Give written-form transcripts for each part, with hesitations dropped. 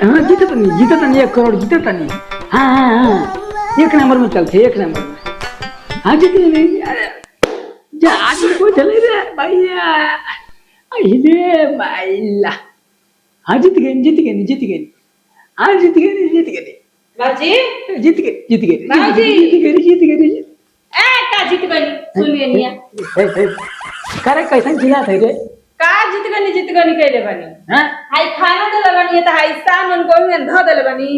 हाँ जीता तनी 1 करोड़ जीता तनी। हाँ हाँ हाँ 1 नंबर में चलते 1 नंबर में। हाँ जीत गए। अरे जा आदमी को चले रे भैया। अरे माइला। हाँ जीत गए। हाँ जीत गए। बाजी जीत गए। ए का जीत गनी सुनिए निया करे कैसन चिल्ला थे रे। का जीत गनी कहले बनी हां हाई खाना दे लगनी है त हाई सामान को में ध देले बनी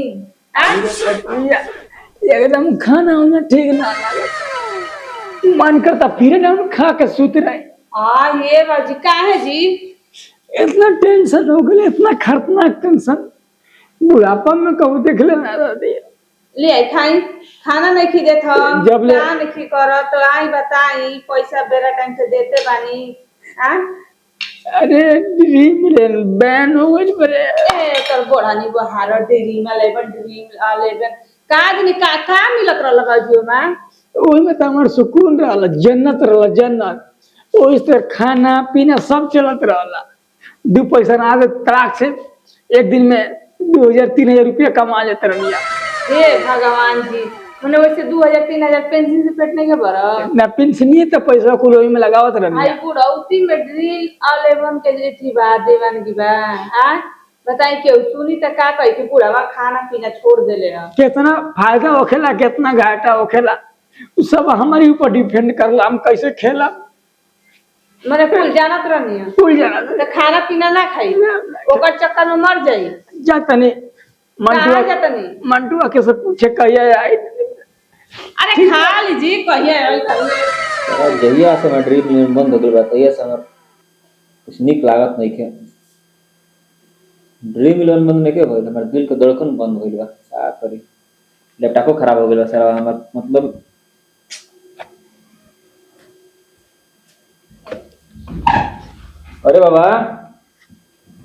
हां एकदम खाना उन्हें ठीक ना लगा। मन करता फिर ना खा के सूत रहे। ये बाजी का है जी इतना टेंशन हो गया इतना खतरनाक टेंशन बुढ़ापा में कहूँ देख लेना रहती ले आई खाई खाना नहीं खी देत हम जब ले का नहीं खी करत तो आई बताई पैसा बेरा टाइम से देते बानी हां अरे ड्रीम मिलन बैन हो गई बरे ए तर बोढ़ानी बहार डेरी में लेबन ड्रीम आ लेबन काज नि का मिलत रहल बाजियो में ओही में तो हमार सुकून रहला जन्नत ओही से खाना पीना सब चलत रहला 2 पैसा ना आवे तराक से एक दिन में 2000-3000 रुपया कमा लेते रहिया। हे भगवान जी मने वैसे 2000-3000 पेंशन से पेट नहीं के भरा ना पेंशनिए तो पैसा कुल ओही में लगावत आई रहिया। बुढ़ौती में ड्रिल अलेवन के जे थी बा देवन की बा हां बताई के सुनी त का कहि के बुढ़ावा खाना पीना छोड़ देले ह कितना फायदा होखेला कितना घाटा होखेला सब हमारे ऊपर डिपेंड करला हम कैसे खेला मने कुल जानत रहनी है कुल जाना तो खाना पीना ना खाई ओकर चक्कर में मर जाई जातनी कहाँ जातनी मंटुआ के सब पूछे कहिया आई अरे खा लीजिए कहिए यार जहिया से मैं ड्रीम मिलन बंद हो गइल बा तहिया से हमर कुछ निक लागत नहीं के ड्रीम मिलन बंद नहीं के भइल हमर दिल के धड़कन बंद हो गइल बा का करी लैपटॉपो खराब हो गइल बा सारा हमर मतलब अरे बाबा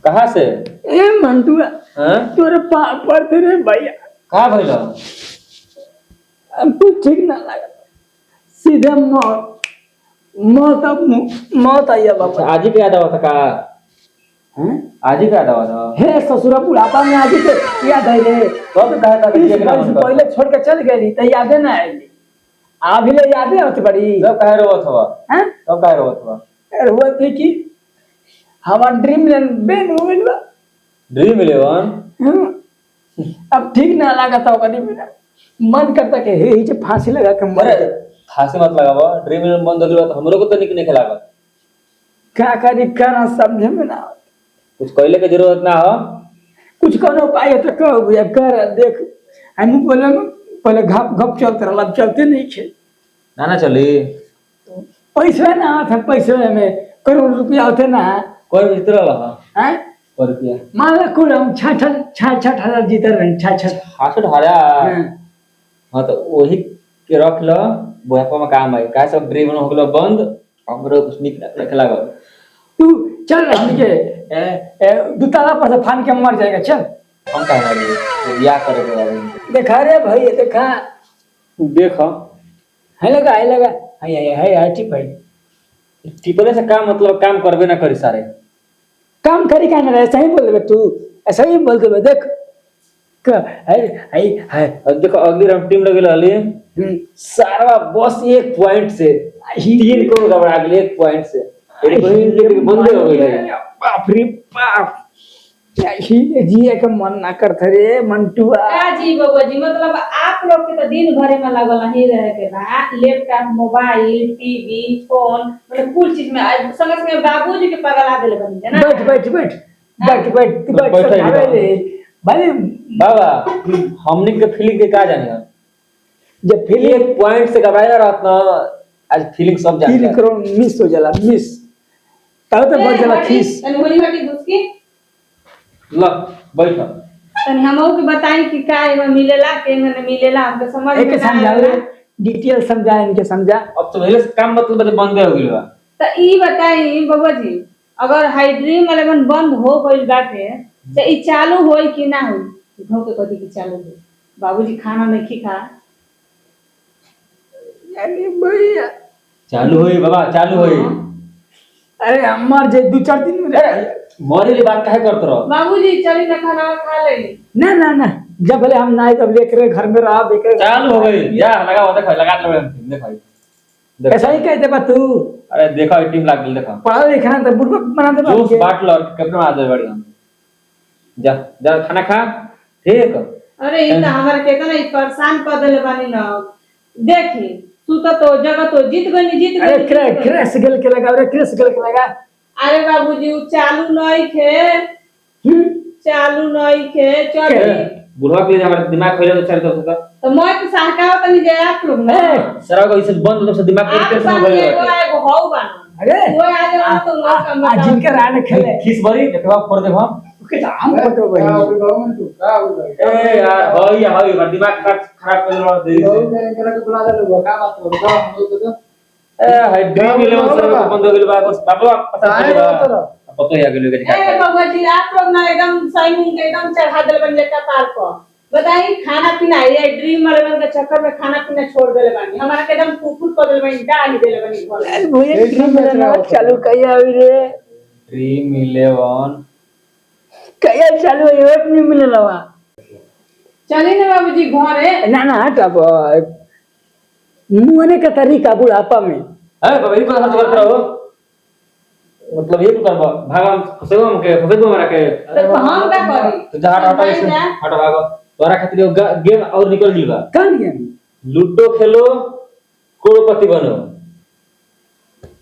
कहाँ से ए मंटुआ हां तोरे पड़ते रे भैया का भइल हमको ठीक ना लगा सीधे मौत आया बाबा। आज ही के याद आवा था का हैं आज ही का याद आवा था हे ससुरा बुढ़ापा में आज के याद आई रे तो कहा था कि एक नाम पहले छोड़ के चल गई तो यादे ना आई अभी ले यादें होती बड़ी सब कहे रोवत हवा हैं सब कहे रोवत हवा अरे हुआ थे कि हमारा ड्रीम लैंड बैन हो गई बा। ड्रीम इलेवन अब ठीक ना लगा था कभी मेरा मन करता कि हे ही फांसी लगा के मर अरे फांसी मत लगावा ड्रीम इलेवन बंद हो गया तो हमरो को तो निक नहीं खेलावा क्या करी करना समझ में ना कुछ कहले के जरूरत ना हो कुछ कोनो उपाय है तो कहो भैया कर देख हम बोले पहले घप चलते रहा अब चलते नहीं थे ना ना चली पैसा ना था पैसे में करोड़ रुपया होते ना कोई भीतर रहा हैं कोई रुपया मान लो कुल हम 60,000 जीते रहे 60 हाथ ढाया हाँ तो वही के रख लो बुढ़ापा में काम आई का सब ड्रीम हो गलो बंद हमरो कुछ निक ना खेलावा तू चल हम के दुताला पर से फान के मर जाएगा चल हम का हमारी या करे के बारे देखा रे भाई देखा देखो है लगा है ठीक भाई टिपले से काम मतलब काम करबे ना करी सारे काम करी का ना ऐसा ही बोल दे तू ऐसा ही बोल दे देख है अब देखो अगली राउंड टीम लगे रहली सारा बस 1 पॉइंट से 3 करोड़ गबड़ा गेल 1 पॉइंट से एक बंदे हो गई बाप रे बाप ही जिए के मन ना करत रे मंटुआ का जी बाबा जी मतलब आप लोग के तो दिन भर में लगल ही रहे के बा लैपटॉप मोबाइल टीवी फोन मतलब कुल चीज में संगे संगे बाबूजी के पगला देले बनी है ना बैठ भाई बाबा हमनी के फीलिंग के का जानी हम जब फीलिंग 1 पॉइंट से घबराया रहत ना आज फीलिंग सब जान 3 करोड़ मिस हो जाला मिस तब तो बढ़ जाला खीस तनी हटी दुसकी ल बैठ तनी हमहू के बताई कि का एमे मिलेला के एमे मिलेला हमके समझ में एक समझाओ डिटेल समझा इनके समझा अब तो पहले काम मतलब बंद हो गइल बा त ई बताई बाबा जी अगर हाइड्रीम 11 बंद हो गइल बाटे त ई चालू होई कि ना होई धो के कथि की चालू होई बाबूजी खाना नहीं खा यानी भैया चालू होई बाबा चालू होई अरे हमार जे 2-4 दिन में मोरी बात काहे करत रहो? बाबूजी चली ना खाना खा ले। ना ना ना, जब भले हम ना तब लेकर घर में रहा बेकर चालू हो गई या लगा वो देखो लगा लो देखो ऐसा ही कहते बा तू अरे देखो टीम लाग गई देखो पढ़ा लिखा तो बुढ़वा बना दे जूस बाटल और कैप्टन आ जाए बढ़िया जा जा खाना खा ठीक अरे ई त हमर के ना परेशान कर देले बानी ना। देखी तू तो जगह तो जीत गई अरे क्रैश गल के लगा अरे क्रैश गल के लगा। अरे बाबूजी उ चालू नहीं खे चालू नहीं खे चल बुढ़वा के हमारे दिमाग खोले तो चल तो मैं तो सहकावा तनी जे आप लोग ना सरा को इसे बंद तो दिमाग आप के पास एगो हौ बाना अरे वो आ जाओ तो लोग काम आज जिनके रान खेले खीस भरी देखवा फोड़ देखो के हम फोटो क्या बनी हो गया मन तू क्या हो गया ए यार होई दिमाग खराब कर रहा दे लोग इनकरा के बुला दे लोग का बात हो रहा हम लोग तो ए हाय ड्रीम 11 सर बंद हो गेल बा बस बाबा पता काहे चला होता पता ही आ गेल के ए बाबूजी आप लोग ना एकदम सही मुंह के एकदम चढ़ा देले बन लेका पार को बताई खाना पीना ये ड्रीम वाले बन के चक्कर में खाना पीना छोड़ देले बानी हमारा के एकदम फुफुट कर देले बानी डाल ही देले बानी घर अरे भैया ड्रीम में ना चालू कहिया अभी रे ड्रीम 11 कहिया चालू है नहीं मिले लवा चली ना बाबूजी घरे ना ना तब मुंहने का तरीका बुढ़ापा में अरे बाबा ये को खर्च करत रहो मतलब ये करबा भागम फसेबो हमके फसेबो हमरा के तो हम का करी तो जा हटा हटा भागो तोरा खातिर गेम और निकल गइल बा कौन गेम लूडो खेलो करोड़पति बनो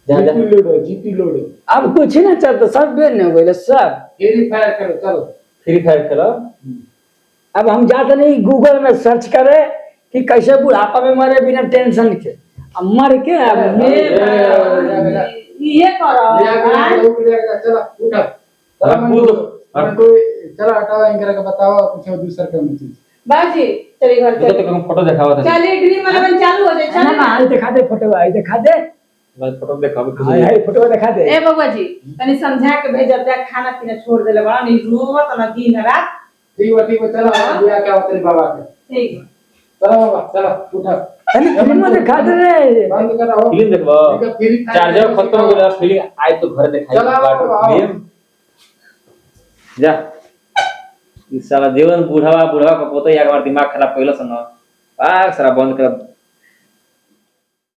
जा जा जीती लोडो अब कुछ ना चलता सब बेन हो गए सब फ्री फायर करो चलो फ्री फायर खेलो अब हम जाते नहीं गूगल में सर्च करे कि कैसे बुढ़ापा में मरे बिना टेंशन के अब मर के अब ये करो चलो उठा चलो हटाओ इनकरा के बताओ कुछ दूसरा काम चीज बाबूजी चली घर तो तुम फोटो दिखावा था चलिए ड्रीम वाला बन चालू हो जाए ना चल ना आई दिखा दे फोटो आई दिखा दे मैं फोटो दिखावा हाय हाय फोटो दिखा दे ए बाबा जी तनी समझा के भेजब जा खाना पीना छोड़ देले बड़ा नहीं रोवत ना दिन रात ठीक है चलो बिया क्या होता है बाबा के ठीक चलो बाबा चलो उठा अरे फिल्म दिखा दे रे बंद करो फिल्म देखबो फ्री फायर चार्जर खत्म हो गया फिल्म आई तो घर दिखाई चलो आओ। गेम जा इस साला जीवन बुढ़ावा का पोतो या हमार दिमाग खराब कइलो सन आ सारा बंद कर